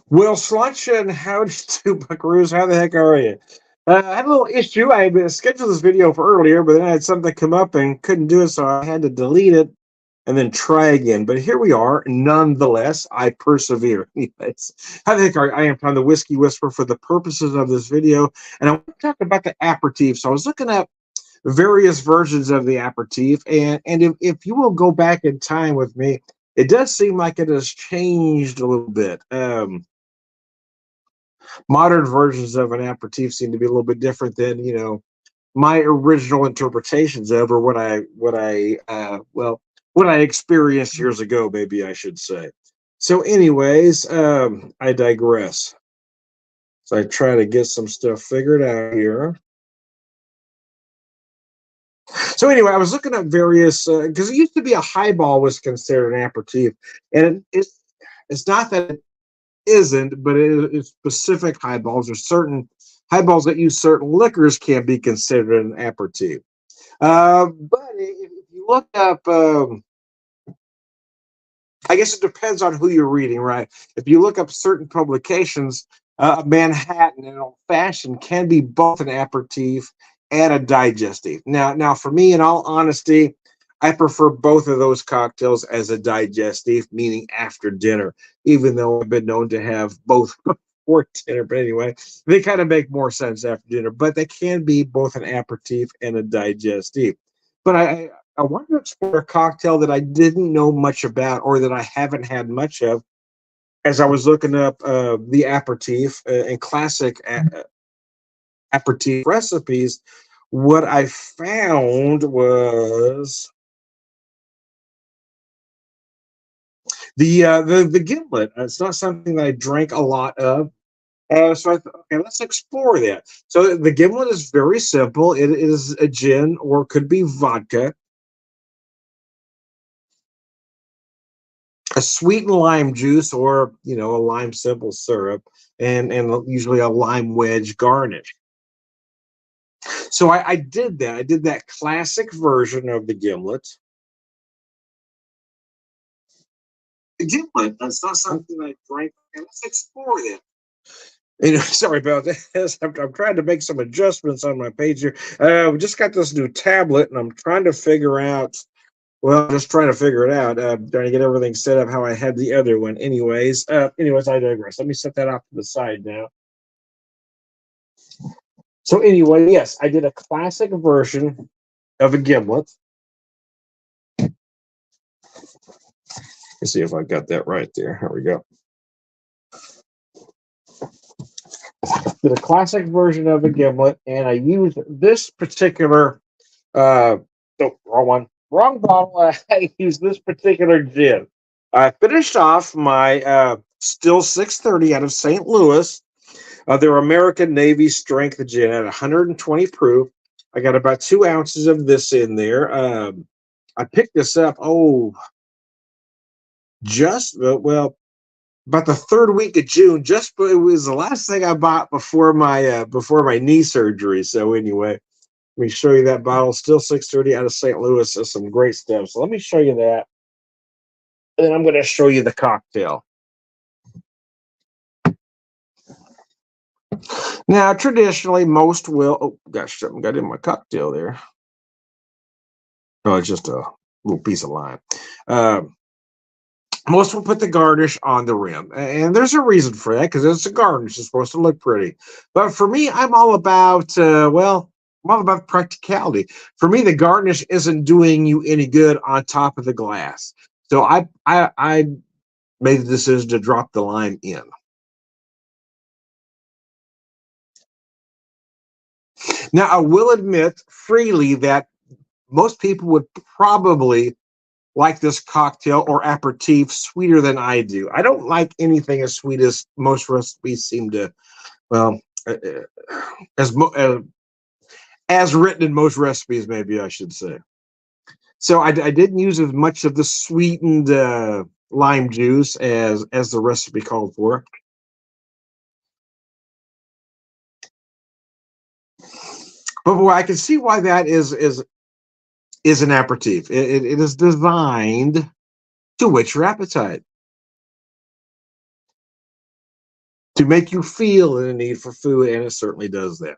Well, Sláinte and howdy to Buckaroos. How the heck are you? I had a little issue. I had scheduled this video for earlier, but then I had something come up and couldn't do it, so I had to delete it and then try again. But here we are. Nonetheless, I persevere. Anyways, how the heck are you? I am from the Whiskey Whisperer for the purposes of this video, and I want to talk about the aperitif. So I was looking at various versions of the aperitif, and if you will go back in time with me, it does seem like it has changed a little bit. Modern versions of an aperitif seem to be a little bit different than my original interpretations of, or what I experienced years ago, maybe I should say. So anyways, I digress. So I try to get some stuff figured out here. So anyway, I was looking at various because it used to be a highball was considered an aperitif, and it's not that it isn't, but it's specific highballs or certain highballs that use certain liquors can be considered an aperitif. But if you look up, I guess it depends on who you're reading, right? If you look up certain publications, Manhattan and Old Fashioned can be both an aperitif and a digestive. Now, for me, in all honesty, I prefer both of those cocktails as a digestive, meaning after dinner, even though I've been known to have both before dinner. But anyway, they kind of make more sense after dinner, but they can be both an aperitif and a digestive. But I wanted to explore a cocktail that I didn't know much about or that I haven't had much of as I was looking up the aperitif and classic aperitif recipes. What I found was the gimlet. It's not something that I drank a lot of. So I thought, okay, let's explore that. So the gimlet is very simple. It is a gin or could be vodka, a sweetened lime juice, or a lime simple syrup, and usually a lime wedge garnish. So I did that. I did that classic version of the gimlet. The gimlet. That's not something I drank. Okay, let's explore that. Sorry about that. I'm trying to make some adjustments on my page here. We just got this new tablet, and I'm trying to figure out. Well, just trying to figure it out. Trying to get everything set up how I had the other one. Anyways, I digress. Let me set that off to the side now. So anyway, yes, I did a classic version of a gimlet. Let's see if I got that right there. Here we go. Did a classic version of a gimlet, and I used this particular. Oh, wrong one, wrong bottle. I used this particular gin. I finished off my still 630 out of St. Louis. Their American Navy strength gin at 120 proof. I got about 2 ounces of this in there. I picked this up. Oh, just well, about the third week of June. Just it was the last thing I bought before my knee surgery. So anyway, let me show you that bottle. Still 630 out of St. Louis. That's some great stuff. So let me show you that, and then I'm going to show you the cocktail. Now, traditionally, most will. Oh gosh, something got in my cocktail there. Oh, it's just a little piece of lime. Um, Most will put the garnish on the rim, and there's a reason for that because it's a garnish. It's supposed to look pretty. But for me, I'm all about I'm all about practicality. For me, the garnish isn't doing you any good on top of the glass. So I made the decision to drop the lime in. Now, I will admit freely that most people would probably like this cocktail or aperitif sweeter than I do. I don't like anything as sweet as most recipes seem to. Well, as as written in most recipes, maybe I should say. So I didn't use as much of the sweetened lime juice as the recipe called for. But boy, I can see why that is an aperitif. It is designed to whet your appetite. to make you feel the need for food, and it certainly does that.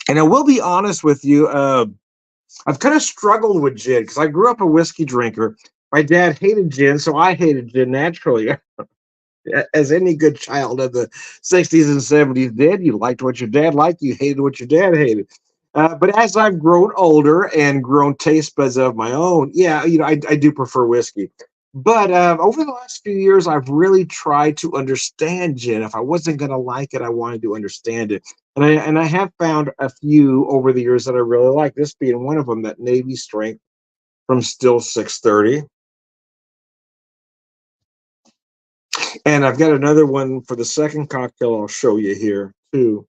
And I will be honest with you, I've kind of struggled with gin because I grew up a whiskey drinker. My dad hated gin, so I hated gin naturally. As any good child of the 60s and 70s did. You liked what your dad liked, you hated what your dad hated. But as I've grown older and grown taste buds of my own, yeah, I do prefer whiskey. But over the last few years, I've really tried to understand gin. If I wasn't going to like it, I wanted to understand it. And I have found a few over the years that I really like, this being one of them, that Navy Strength from Still 630. And I've got another one for the second cocktail I'll show you here, too.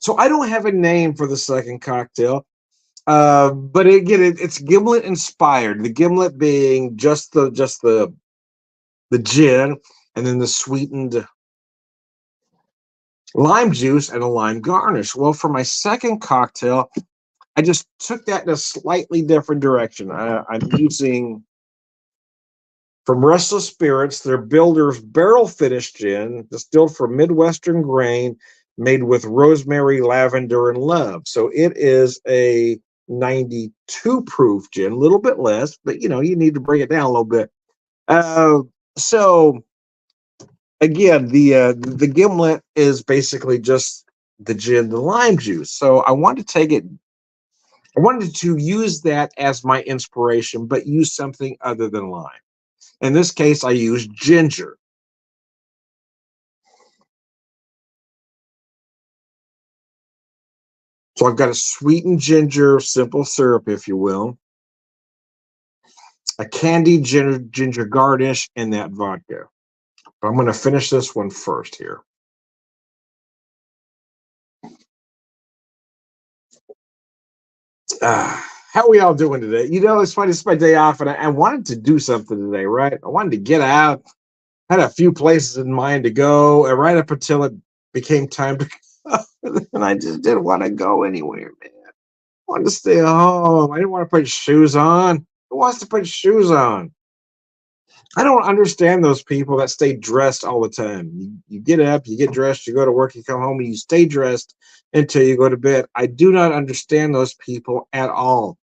So I don't have a name for the second cocktail, but again, it's Gimlet inspired. The Gimlet being just the gin, and then the sweetened lime juice and a lime garnish. Well, for my second cocktail, I just took that in a slightly different direction. I'm using from Restless Spirits, their Builder's Barrel Finished Gin, distilled from Midwestern grain, made with rosemary, lavender, and love. So it is a 92 proof gin, a little bit less, but you need to bring it down a little bit. Uh, so again, the gimlet is basically just the gin, the lime juice. So I wanted to take it. I wanted to use that as my inspiration, but use something other than lime. In this case, I used ginger. So I've got a sweetened ginger, simple syrup, if you will, a candied ginger garnish, and that vodka. But I'm going to finish this one first here. How are we all doing today? It's funny. It's my day off, and I wanted to do something today, right? I wanted to get out. Had a few places in mind to go, and right up until it became time to go, and I just didn't want to go anywhere, man. I wanted to stay home. I didn't want to put shoes on. Who wants to put shoes on? I don't understand those people that stay dressed all the time. You get up, you get dressed, you go to work, you come home, and you stay dressed until you go to bed. I do not understand those people at all.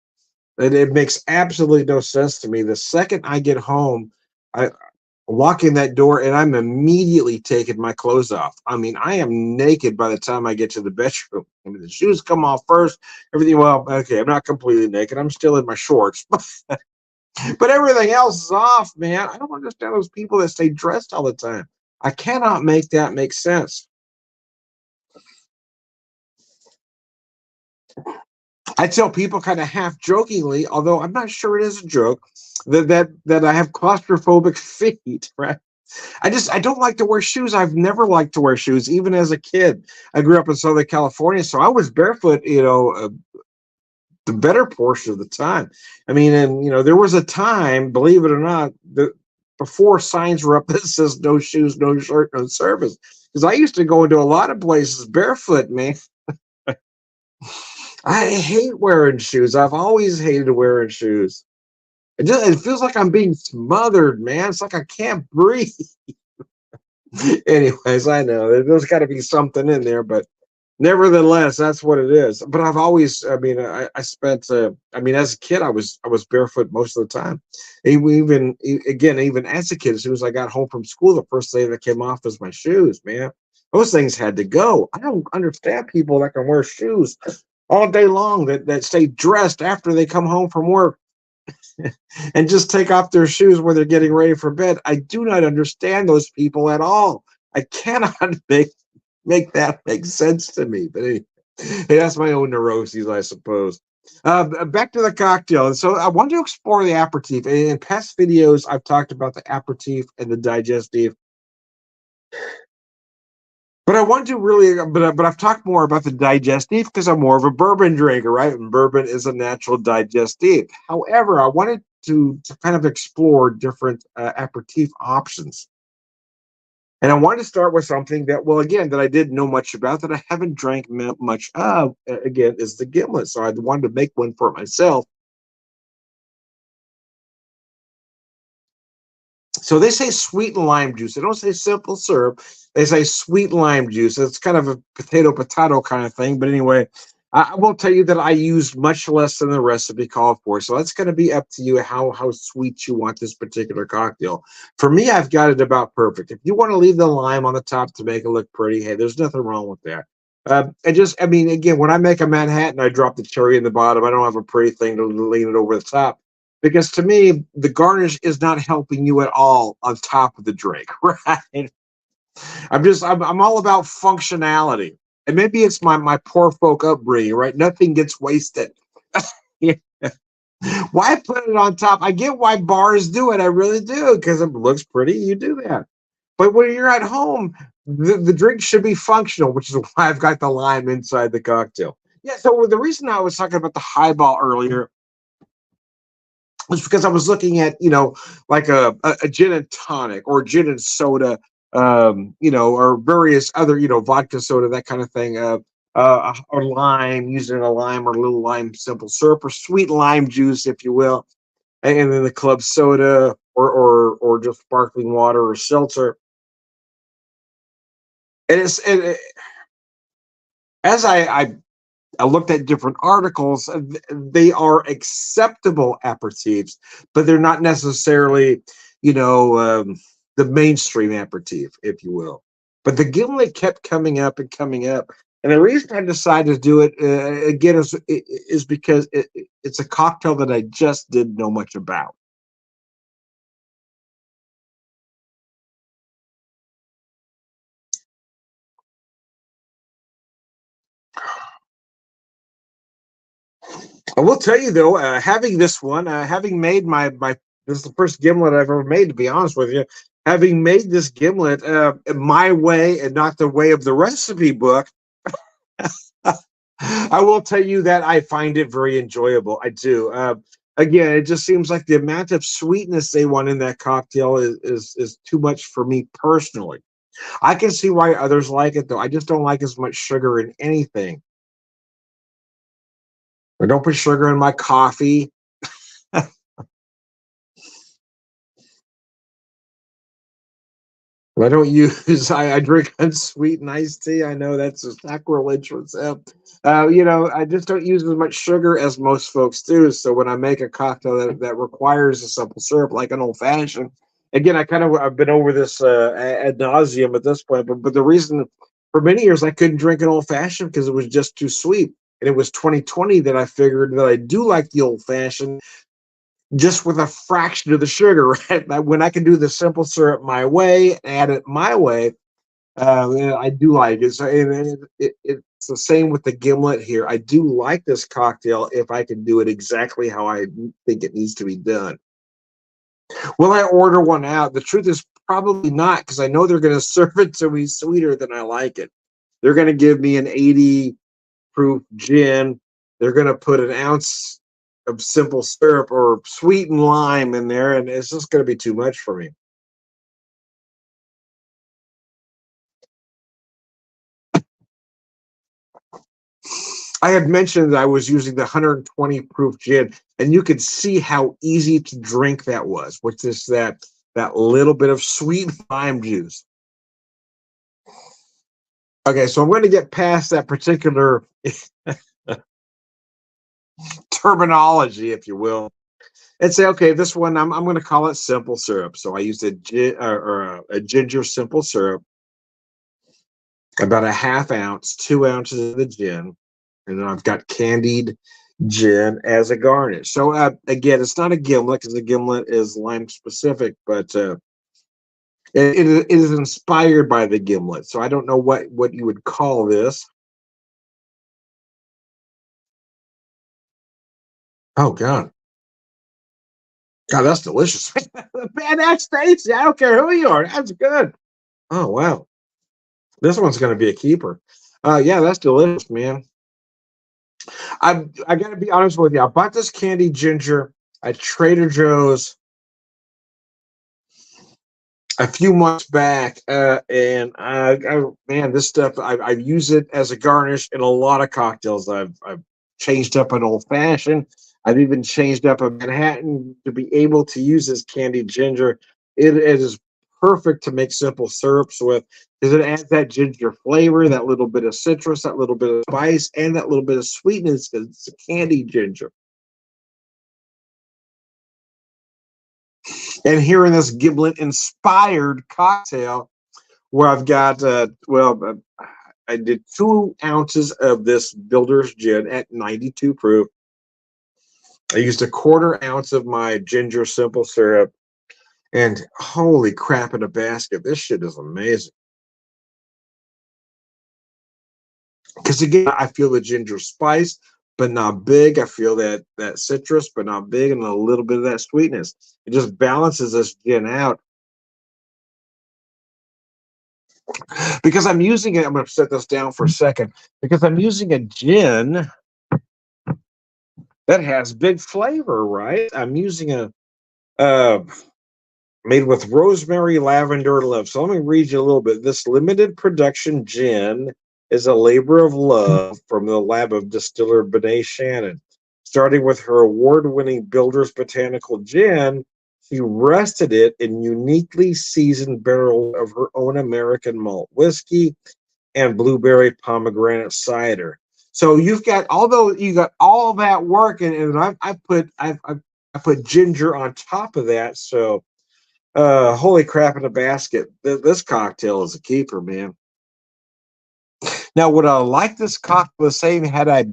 It makes absolutely no sense to me. The second I get home, I walk in that door and I'm immediately taking my clothes off. I mean, I am naked by the time I get to the bedroom. I mean, the shoes come off first, everything. Well, okay, I'm not completely naked. I'm still in my shorts, but everything else is off, man. I don't understand those people that stay dressed all the time. I cannot make that make sense. I tell people kind of half jokingly, although I'm not sure it is a joke, that I have claustrophobic feet, right? I don't like to wear shoes. I've never liked to wear shoes, even as a kid. I grew up in Southern California, so I was barefoot, the better portion of the time. I mean, and there was a time, believe it or not, that before signs were up that says no shoes, no shirt, no service. Because I used to go into a lot of places barefoot, man. I hate wearing shoes. I've always hated wearing shoes. It feels like I'm being smothered, man. It's like I can't breathe. Anyways, I know there's got to be something in there, but nevertheless, that's what it is. But I've always, I mean, I spent, I mean, as a kid, I was barefoot most of the time. Even as a kid, as soon as I got home from school, the first thing that came off was my shoes, man. Those things had to go. I don't understand people that can wear shoes all day long that stay dressed after they come home from work and just take off their shoes when they're getting ready for bed. I do not understand those people at all. I cannot make that make sense to me. But anyway, hey, that's my own neuroses, I suppose. Back to the cocktail. And so I want to explore the aperitif. In past videos, I've talked about the aperitif and the digestif. But I want to really, but I've talked more about the digestif because I'm more of a bourbon drinker, right? And bourbon is a natural digestif. However, I wanted to kind of explore different aperitif options. And I wanted to start with something that, well, again, that I didn't know much about, that I haven't drank much of. Again, is the Gimlet. So I wanted to make one for myself. So they say sweet lime juice. They don't say simple syrup. They say sweet lime juice. It's kind of a potato kind of thing. But anyway, I will tell you that I used much less than the recipe called for. So that's going to be up to you how sweet you want this particular cocktail. For me, I've got it about perfect. If you want to leave the lime on the top to make it look pretty, hey, there's nothing wrong with that. I mean, again, when I make a Manhattan, I drop the cherry in the bottom. I don't have a pretty thing to lean it over the top, because to me the garnish is not helping you at all on top of the drink. Right? I'm all about functionality, and maybe it's my poor folk upbringing. Right? Nothing gets wasted. Yeah. Why put it on top? I get why bars do it. I really do, because it looks pretty. You do that. But when you're at home, the drink should be functional, which is why I've got the lime inside the cocktail. Yeah, so the reason I was talking about the highball earlier was because I was looking at, like a gin and tonic or gin and soda, or various other, vodka soda, that kind of thing, or lime, using a lime or a little lime simple syrup or sweet lime juice, if you will, and then the club soda or just sparkling water or seltzer. And as I looked at different articles. They are acceptable aperitifs, but they're not necessarily, the mainstream aperitif, if you will. But the Gimlet kept coming up and coming up. And the reason I decided to do it again is because it's a cocktail that I just didn't know much about. I will tell you though, having this one, having made my this is the first gimlet I've ever made. To be honest with you, having made this gimlet my way and not the way of the recipe book, I will tell you that I find it very enjoyable. I do. Again, it just seems like the amount of sweetness they want in that cocktail is too much for me personally. I can see why others like it though. I just don't like as much sugar in anything. I don't put sugar in my coffee. I don't use. I drink unsweetened iced tea. I know that's a sacrilege for some. I just don't use as much sugar as most folks do. So when I make a cocktail that requires a simple syrup, like an old fashioned, again, I've been over this ad nauseum at this point. But the reason for many years I couldn't drink an old fashioned because it was just too sweet. And it was 2020 that I figured that I do like the old fashioned, just with a fraction of the sugar, right? When I can do the simple syrup my way, add it my way, I do like it. So it's the same with the Gimlet here. I do like this cocktail if I can do it exactly how I think it needs to be done. Will I order one out? The truth is probably not, because I know they're going to serve it to me sweeter than I like it. They're going to give me an 80 proof gin. They're going to put an ounce of simple syrup or sweetened lime in there, and it's just going to be too much for me. I had mentioned that I was using the 120 proof gin, and you could see how easy to drink that was, which is that little bit of sweet lime juice. Okay, so I'm going to get past that particular terminology, if you will, and say, okay, this one I'm going to call it simple syrup. So I used a ginger simple syrup, about a half ounce, 2 ounces of the gin, and then I've got candied gin as a garnish. So again, it's not a gimlet because the gimlet is lime specific, but it is inspired by the gimlet. So I don't know what you would call this. Oh God, that's delicious. Man, that's tasty. I don't care who you are. That's good. Oh wow, this one's going to be a keeper. Yeah, that's delicious, man. I got to be honest with you. I bought this candy ginger at Trader Joe's a few months back, and man, this stuff I've used it as a garnish in a lot of cocktails. I've changed up an old fashioned. I've even changed up a Manhattan to be able to use this candied ginger. It is perfect to make simple syrups with because it adds that ginger flavor, that little bit of citrus, that little bit of spice, and that little bit of sweetness because it's a candied ginger. And here in this Gimlet inspired cocktail, where I've got, I did 2 ounces of this Builder's Gin at 92 proof. I used a quarter ounce of my ginger simple syrup, and holy crap, in a basket, this shit is amazing. Because again, I feel the ginger spice, but not big. I feel that citrus, but not big, and a little bit of that sweetness. It just balances this gin out. Because I'm using it, I'm going to set this down for a second. Because I'm using a gin that has big flavor, right? I'm using a uh, made with rosemary, lavender, and love. So let me read you a little bit. This limited production gin is a labor of love from the lab of distiller Benet Shannon. Starting with her award-winning Builder's Botanical Gin, she rested it in uniquely seasoned barrels of her own American malt whiskey and blueberry pomegranate cider. So you've got, although you got all that work, and I put ginger on top of that. So holy crap in a basket! This cocktail is a keeper, man. Now, would I like this cocktail the same had I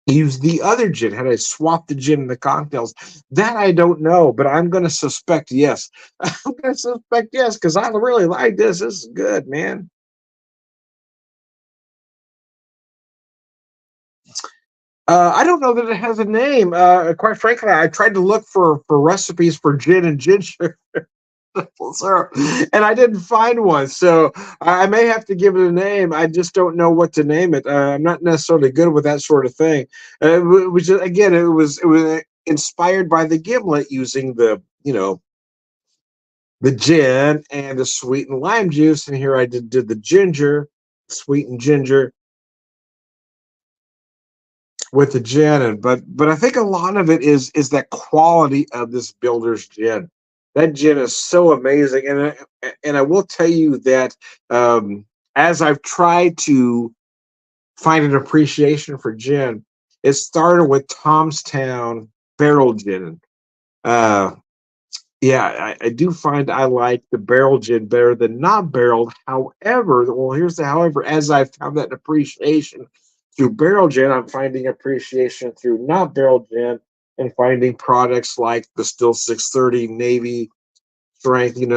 used the other gin? Had I swapped the gin in the cocktails? That I don't know, but I'm going to suspect yes. I'm going to suspect yes because I really like this. This is good, man. I don't know that it has a name. Quite frankly, I tried to look for recipes for gin and ginger syrup, and I didn't find one. So I may have to give it a name. I just don't know what to name it. I'm not necessarily good with that sort of thing. Which again, it was inspired by the Gimlet using the gin and the sweetened lime juice, and here I did the ginger, sweetened ginger with the gin, and but I think a lot of it is that quality of this Builder's gin. That gin is so amazing, and I will tell you that as I've tried to find an appreciation for gin, it started with Tomstown barrel gin. Uh, yeah, I do find I like the barrel gin better than not barreled. However, well, here's the however, as I've found that appreciation through barrel gin, I'm finding appreciation through not barrel gin and finding products like the Still 630 Navy strength. It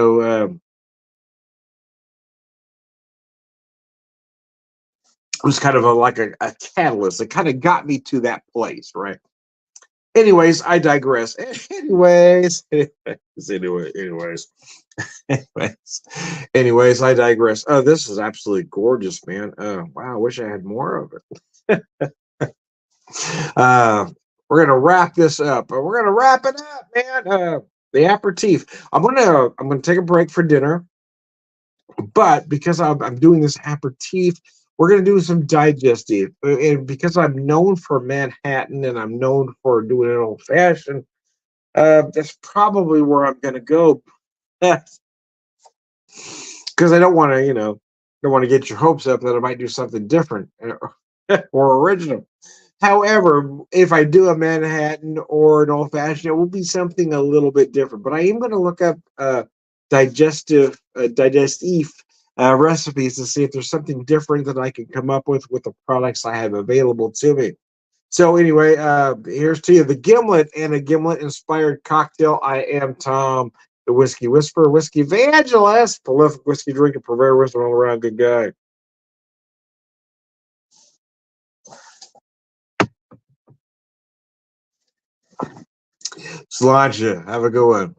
was kind of like a catalyst. It kind of got me to that place, right? Anyways, I digress. Anyways, anyways, I digress. Oh, this is absolutely gorgeous, man. Wow, I wish I had more of it. uh, we're gonna wrap this up. We're gonna wrap it up, man. The aperitif. I'm gonna take a break for dinner, but because I'm doing this aperitif, we're gonna do some digestive. And because I'm known for Manhattan and I'm known for doing it old fashioned, that's probably where I'm gonna go. Because I don't want to, don't want to get your hopes up that I might do something different or original. However, if I do a Manhattan or an old fashioned, it will be something a little bit different. But I am going to look up digestive recipes to see if there's something different that I can come up with the products I have available to me. So anyway, here's to you the Gimlet and a Gimlet inspired cocktail. I am Tom, the Whiskey Whisperer, Whiskey Evangelist, prolific whiskey drinker, purveyor, wisdom all around good guy. Sláinte. Have a good one.